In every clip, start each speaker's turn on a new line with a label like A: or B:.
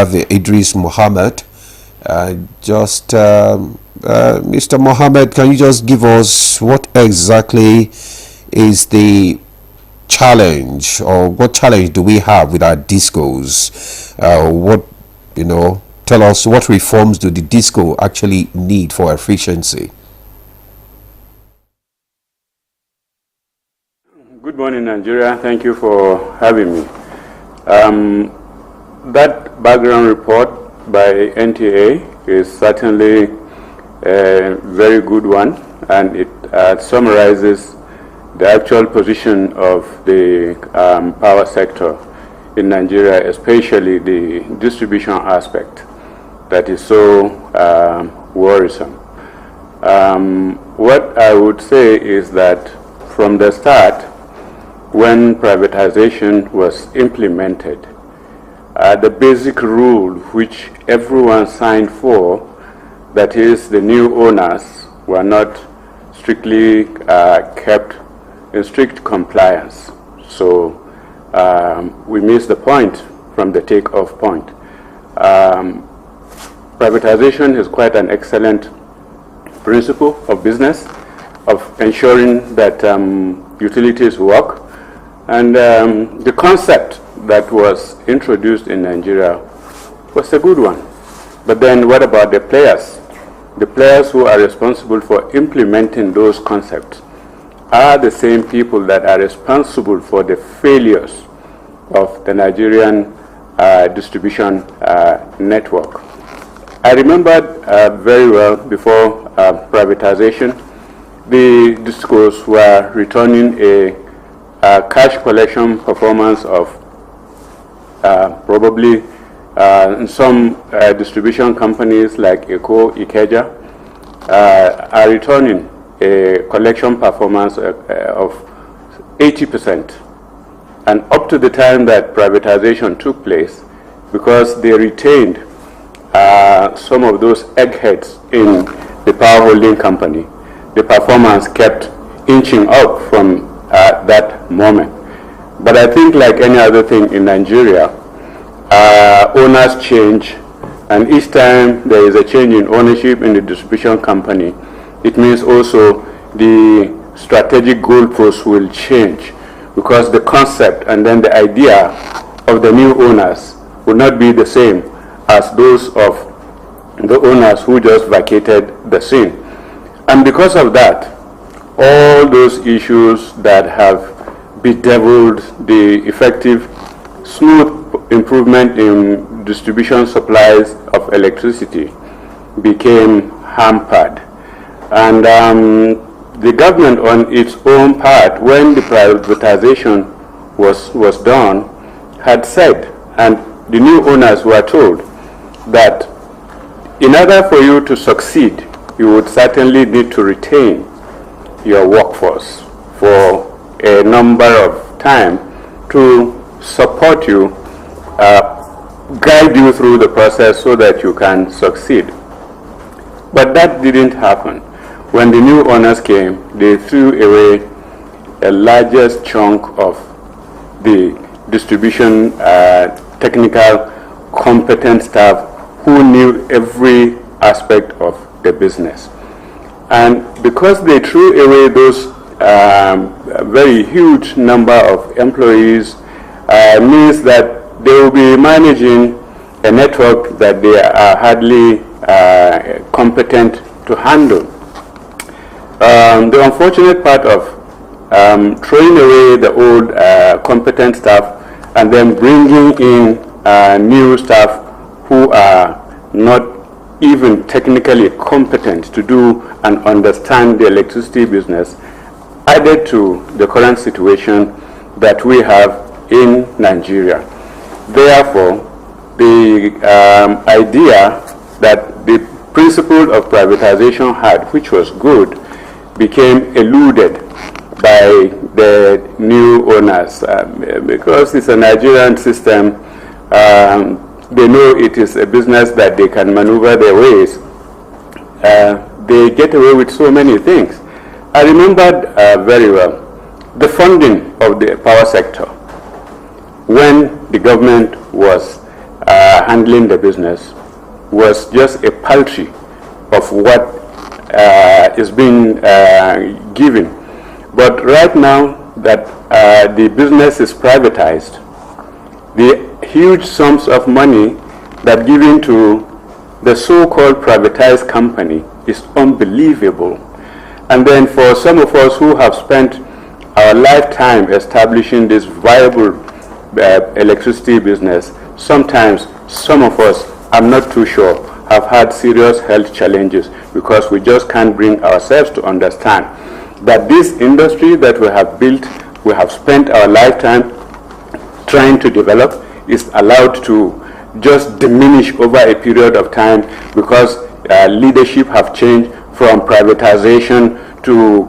A: have Idris Mohammed. Mr. Mohammed, can you just give us what exactly is the challenge, or what challenge do we have with our discos? Tell us, what reforms do the disco actually need for efficiency?
B: Good morning, Nigeria. Thank you for having me. That background report by NTA is certainly a very good one, and it summarizes the actual position of the power sector in Nigeria, especially the distribution aspect that is so worrisome. What I would say is that from the start, when privatization was implemented, the basic rule which everyone signed for, that is, the new owners were not strictly kept in strict compliance. So we missed the point from the take-off point. Privatization is quite an excellent principle of business, of ensuring that utilities work. And the concept that was introduced in Nigeria was a good one. But then what about the players? The players who are responsible for implementing those concepts are the same people that are responsible for the failures of the Nigerian distribution network. I remembered very well before privatization, the discos were returning a cash collection performance of probably in some distribution companies like Eco, Ikeja, are returning a collection performance of 80%. And up to the time that privatization took place, because they retained some of those eggheads in the power holding company, the performance kept inching up from that moment. But I think, like any other thing in Nigeria, owners change, and each time there is a change in ownership in the distribution company, it means also the strategic goalposts will change, because the concept and then the idea of the new owners will not be the same as those of the owners who just vacated the scene. And because of that, all those issues that have bedeviled the effective, smooth improvement in distribution supplies of electricity became hampered. And the government, on its own part, when the privatization was done, had said, and the new owners were told, that in order for you to succeed, you would certainly need to retain your workforce for a number of time to support you, guide you through the process so that you can succeed. But that didn't happen. When the new owners came, they threw away a largest chunk of the distribution technical competent staff who knew every aspect of the business. And because they threw away those very huge number of employees, means that they will be managing a network that they are hardly competent to handle. The unfortunate part of throwing away the old competent staff and then bringing in new staff who are not even technically competent to do and understand the electricity business added to the current situation that we have in Nigeria. Therefore, the idea that the principle of privatization had, which was good, became eluded by the new owners because it's a Nigerian system. They know it is a business that they can maneuver their ways. They get away with so many things. I remembered very well the funding of the power sector when the government was handling the business was just a paltry of what is being given. But right now that the business is privatized, the huge sums of money that given to the so-called privatized company is unbelievable. And then for some of us who have spent our lifetime establishing this viable electricity business, sometimes some of us, I'm not too sure, have had serious health challenges because we just can't bring ourselves to understand that this industry that we have built, we have spent our lifetime trying to develop, is allowed to just diminish over a period of time because leadership have changed from privatization to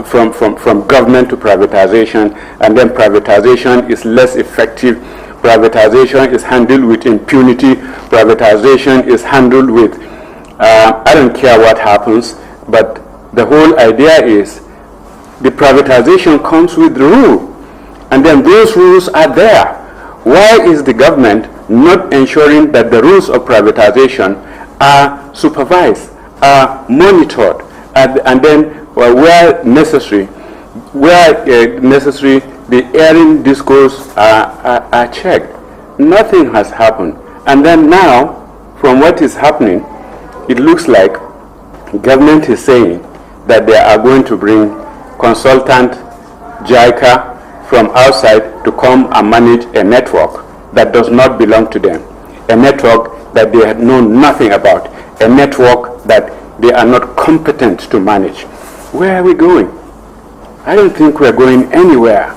B: from government to privatization, and then privatization is less effective. Privatization is handled with impunity. Privatization is handled with I don't care what happens, but the whole idea is the privatization comes with the rule, and then those rules are there. Why is the government not ensuring that the rules of privatization are supervised, are monitored, and then where necessary, the airing discourse are checked? Nothing has happened. And then now, from what is happening, it looks like government is saying that they are going to bring consultant JICA from outside to come and manage a network that does not belong to them, a network that they know nothing about, a network that they are not competent to manage. Where are we going? I don't think we're going anywhere.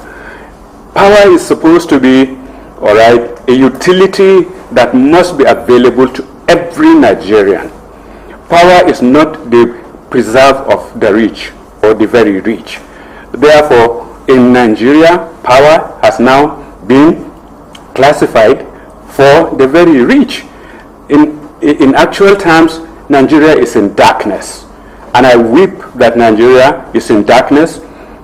B: Power is supposed to be, all right, a utility that must be available to every Nigerian. Power is not the preserve of the rich or the very rich. Therefore, in Nigeria, power has now been classified for the very rich. In actual terms, Nigeria is in darkness. And I weep that Nigeria is in darkness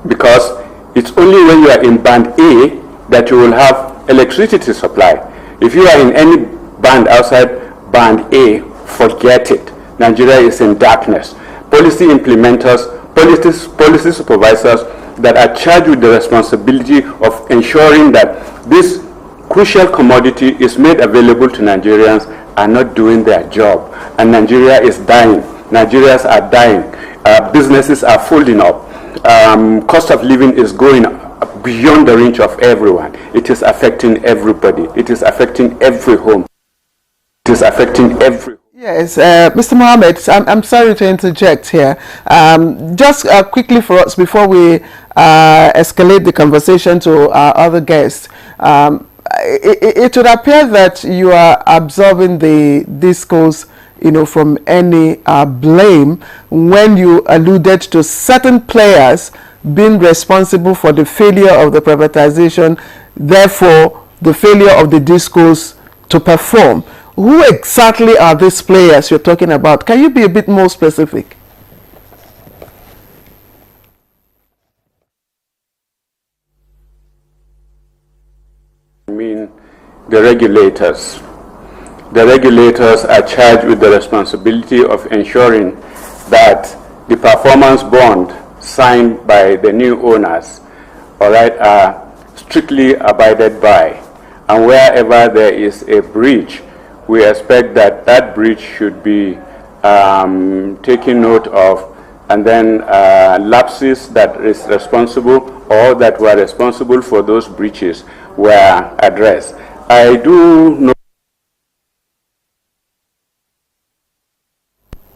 B: because it's only when you are in band A that you will have electricity supply. If you are in any band outside band A, forget it. Nigeria is in darkness. Policy implementers, policy supervisors that are charged with the responsibility of ensuring that this crucial commodity is made available to Nigerians are not doing their job. And Nigeria is dying. Nigerians are dying. Businesses are folding up. Cost of living is going beyond the reach of everyone. It is affecting everybody. It is affecting every home. It is affecting every.
C: Yes, Mr. Mohammed, I'm sorry to interject here. Just quickly for us before we escalate the conversation to our other guests. It would appear that you are absorbing the discourse, from any blame when you alluded to certain players being responsible for the failure of the privatization, therefore the failure of the discourse to perform. Who exactly are these players you're talking about? Can you be a bit more specific?
B: I mean, the regulators. The regulators are charged with the responsibility of ensuring that the performance bond signed by the new owners, all right, are strictly abided by. And wherever there is a breach, we expect that that breach should be taken note of, and then lapses that is responsible or that were responsible for those breaches were addressed. I do know.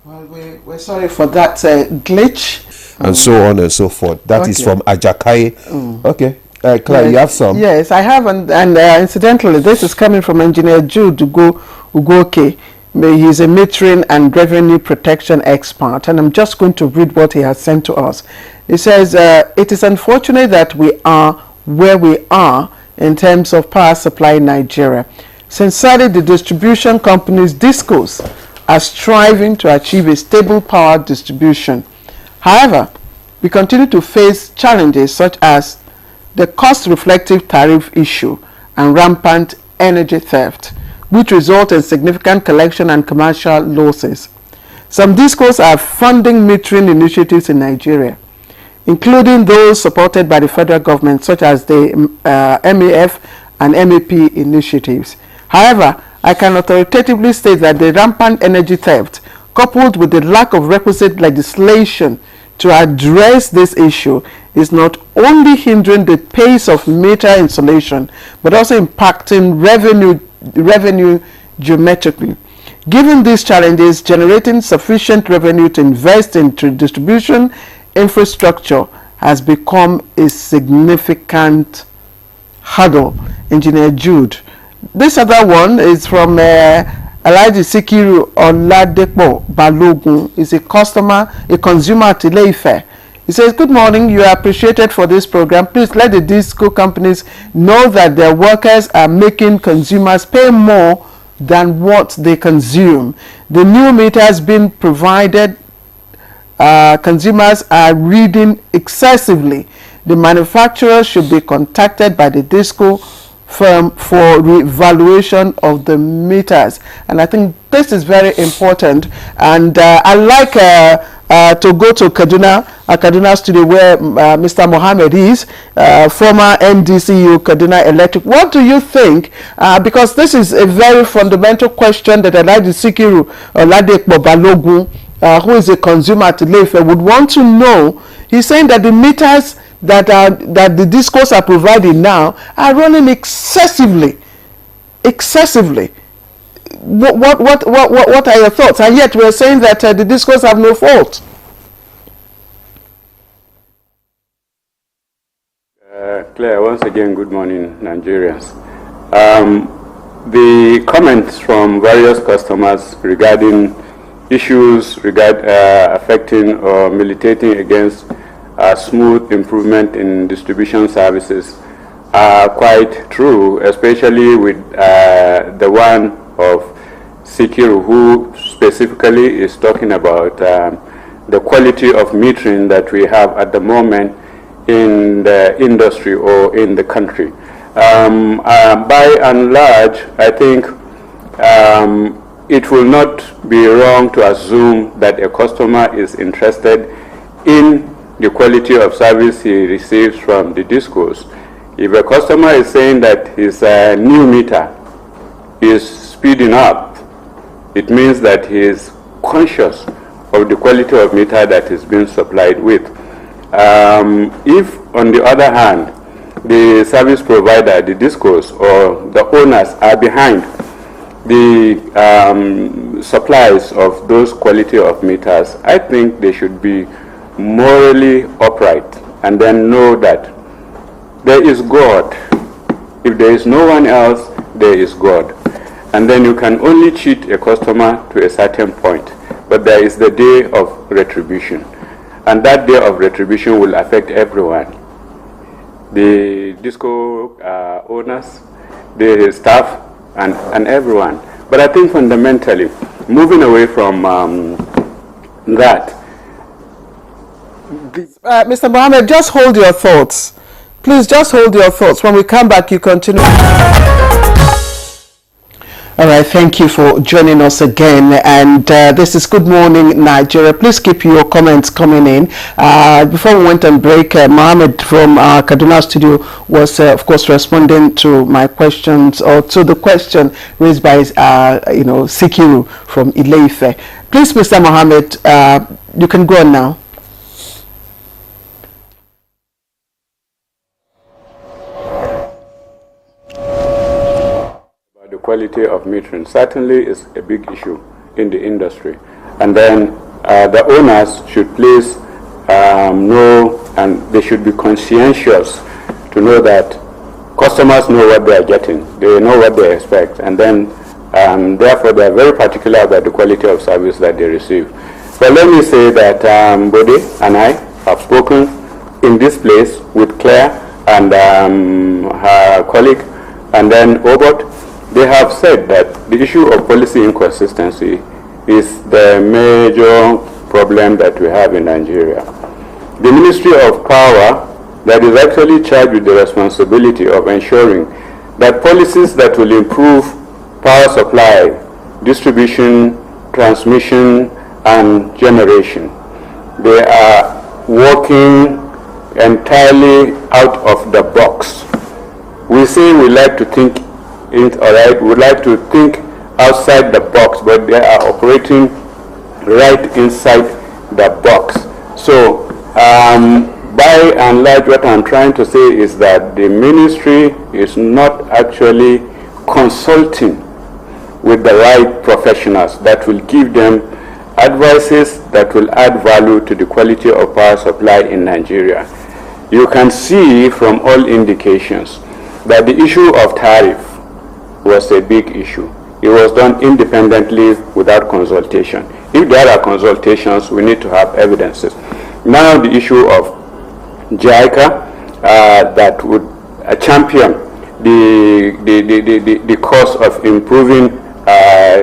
C: Well, we're sorry for that glitch.
A: And so on and so forth. That is from Ajakai. Okay. Claire,
C: yes,
A: you have some?
C: Yes, I have. And incidentally, this is coming from Engineer Jude Ugoke. He's a metering and revenue protection expert. And I'm just going to read what he has sent to us. He says, it is unfortunate that we are where we are in terms of power supply in Nigeria. Sincerely, the distribution companies discourse are striving to achieve a stable power distribution. However, we continue to face challenges such as the cost-reflective tariff issue and rampant energy theft. which result in significant collection and commercial losses. Some DISCOs are funding metering initiatives in Nigeria, including those supported by the federal government, such as the MAF and MAP initiatives. However, I can authoritatively state that the rampant energy theft, coupled with the lack of requisite legislation to address this issue, is not only hindering the pace of meter installation, but also impacting revenue geometrically. Given these challenges, generating sufficient revenue to invest in distribution infrastructure has become a significant hurdle. Engineer Jude. This other one is from Alhaji Sikiru Oladepo Balogun. Is a consumer at Ile-Ife. He says, good morning, you are appreciated for this program. Please let the disco companies know that their workers are making consumers pay more than what they consume. The new meters being provided, consumers are reading excessively. The manufacturer should be contacted by the disco firm for revaluation of the meters. And I think this is very important. And I like to go to Kaduna studio where Mr. Mohammed is, former MD/CEO Kaduna Electric. What do you think? Because this is a very fundamental question that Alhaji Sikiru Oladepo Balogun, who is a consumer at Ile-Ife, would want to know. He's saying that the meters that the discos are providing now are running excessively. What are your thoughts? And yet we're saying that the discos have no fault.
B: Claire, once again, good morning, Nigerians. The comments from various customers regarding issues affecting or militating against smooth improvement in distribution services are quite true, especially with the one of Sikiru, who specifically is talking about the quality of metering that we have at the moment in the industry or in the country. By and large, I think it will not be wrong to assume that a customer is interested in the quality of service he receives from the discos. If a customer is saying that his new meter is speeding up, it means that he is conscious of the quality of meter that is being supplied with. If, on the other hand, the service provider, the discos, or the owners are behind the supplies of those quality of meters, I think they should be morally upright and then know that there is God. If there is no one else, there is God. And then you can only cheat a customer to a certain point. But there is the day of retribution. And that day of retribution will affect everyone. The disco owners, the staff, and everyone. But I think fundamentally, moving away from that,
C: Mr. Mohammed, just hold your thoughts. Please just hold your thoughts. When we come back, you continue. All right, thank you for joining us again. And this is Good Morning Nigeria. Please keep your comments coming in. Before we went on break, Mohammed from Kaduna studio was, of course, responding to my questions, or to the question raised by, Sikiru from Ile-Ife. Please, Mr. Mohammed, you can go on now.
B: Quality of metering certainly is a big issue in the industry, and then the owners should please know, and they should be conscientious to know that customers know what they are getting, they know what they expect, and then therefore they are very particular about the quality of service that they receive. But let me say that Bode and I have spoken in this place with Claire and her colleague, and then Obot. They have said that the issue of policy inconsistency is the major problem that we have in Nigeria. The Ministry of Power that is actually charged with the responsibility of ensuring that policies that will improve power supply, distribution, transmission, and generation. They are working entirely out of the box. We say we like to think it, all right, we like to think outside the box, but they are operating right inside the box. So by and large, what I'm trying to say is that the ministry is not actually consulting with the right professionals that will give them advices that will add value to the quality of power supply in Nigeria. You can see from all indications that the issue of tariff was a big issue. It was done independently without consultation. If there are consultations, we need to have evidences. Now the issue of JICA that would champion the cause of improving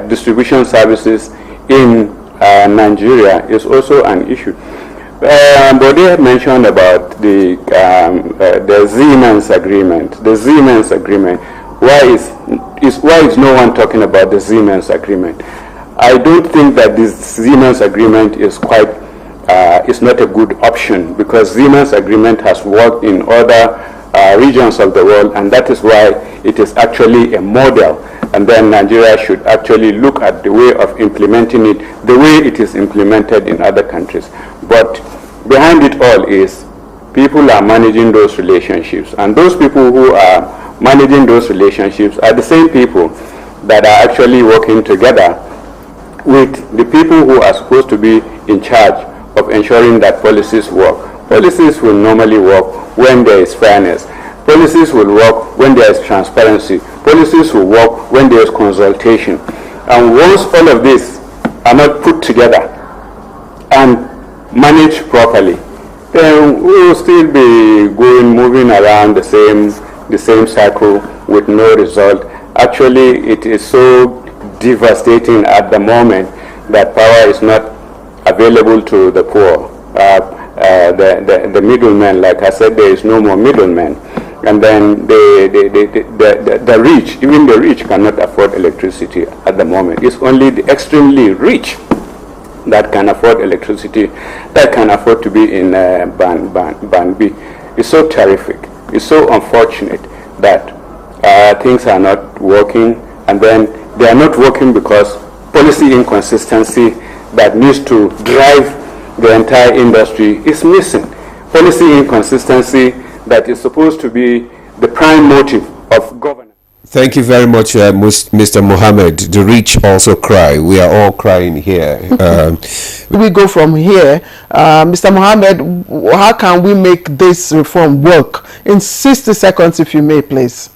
B: distribution services in Nigeria is also an issue. But they had mentioned about the Siemens agreement. The Siemens agreement. Why is no one talking about the Siemens agreement? I don't think that this Siemens agreement is is not a good option, because Siemens agreement has worked in other regions of the world, and that is why it is actually a model. And then Nigeria should actually look at the way of implementing it, the way it is implemented in other countries. But behind it all is people are managing those relationships, and those people who are managing those relationships are the same people that are actually working together with the people who are supposed to be in charge of ensuring that policies work. Policies will normally work when there is fairness. Policies will work when there is transparency. Policies will work when there is consultation. And once all of these are not put together and managed properly, then we will still be moving around the same cycle with no result. Actually, it is so devastating at the moment that power is not available to the poor. The middlemen, like I said, there is no more middlemen. And then the rich, even the rich cannot afford electricity at the moment. It's only the extremely rich that can afford electricity, that can afford to be in Band B. It's so terrific. It's so unfortunate that things are not working, and then they are not working because policy inconsistency that needs to drive the entire industry is missing. Policy inconsistency that is supposed to be the prime motive of governance.
A: Thank you very much, Mr. Mohammed. The rich also cry. We are all crying here.
C: We go from here. Mr. Mohammed, how can we make this reform work? In 60 seconds, if you may, please.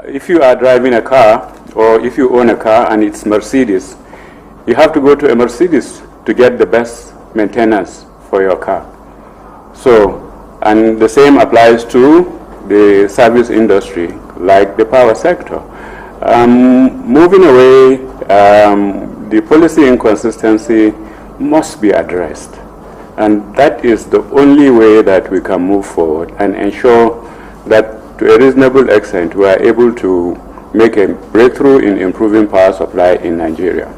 B: If you are driving a car, or if you own a car and it's Mercedes, you have to go to a Mercedes to get the best maintenance for your car. So, and the same applies to the service industry, like the power sector. Moving away, the policy inconsistency must be addressed. And that is the only way that we can move forward and ensure that to a reasonable extent we are able to make a breakthrough in improving power supply in Nigeria.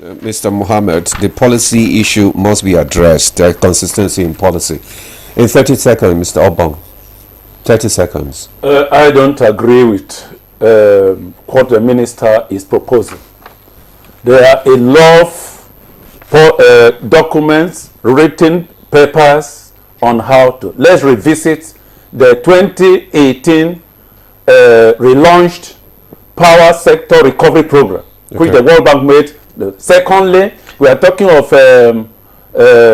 A: Mr. Mohammed, the policy issue must be addressed, the consistency in policy. In 30 seconds, Mr. Obong. 30 seconds.
D: I don't agree with what the minister is proposing. There are a lot of documents, written papers on how to. Let's revisit the 2018 relaunched Power Sector Recovery Program, which the World Bank made. Secondly, we are talking of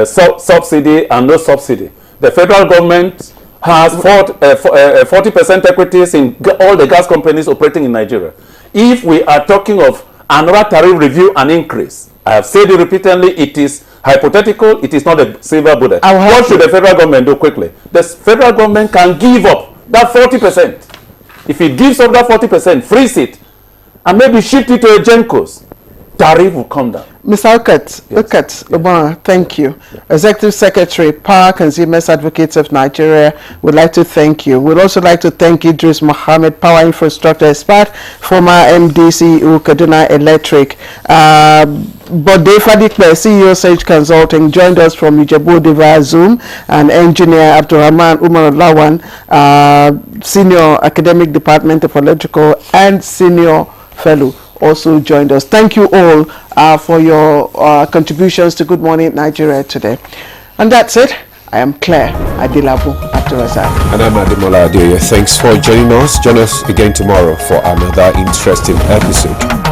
D: subsidy and no subsidy. The federal government has 40% equities in all the gas companies operating in Nigeria. If we are talking of another tariff review and increase, I have said it repeatedly, it is hypothetical, it is not a silver bullet. What should the federal government do quickly? The federal government can give up that 40%. If it gives up that 40%, freeze it, and maybe shift it to a GENCOs. tariff will come down.
C: Mr. Okat, thank you. Executive Secretary, Power Consumers Advocates of Nigeria, would like to thank you. We'd also like to thank Idris Mohammed, Power Infrastructure Expert, former MDC Kaduna Electric. Bode Fadikbe, CEO Sage Consulting, joined us from Ijebu via Zoom, and engineer Abdurrahman Umar Lawan, Senior Academic Department of Electrical and Senior Fellow, also joined us. Thank you all for your contributions to Good Morning Nigeria today. And that's it. I am Claire Adilabu Abdurrazak.
A: And I'm Ademola Adeoye. Thanks for joining us. Join us again tomorrow for another interesting episode.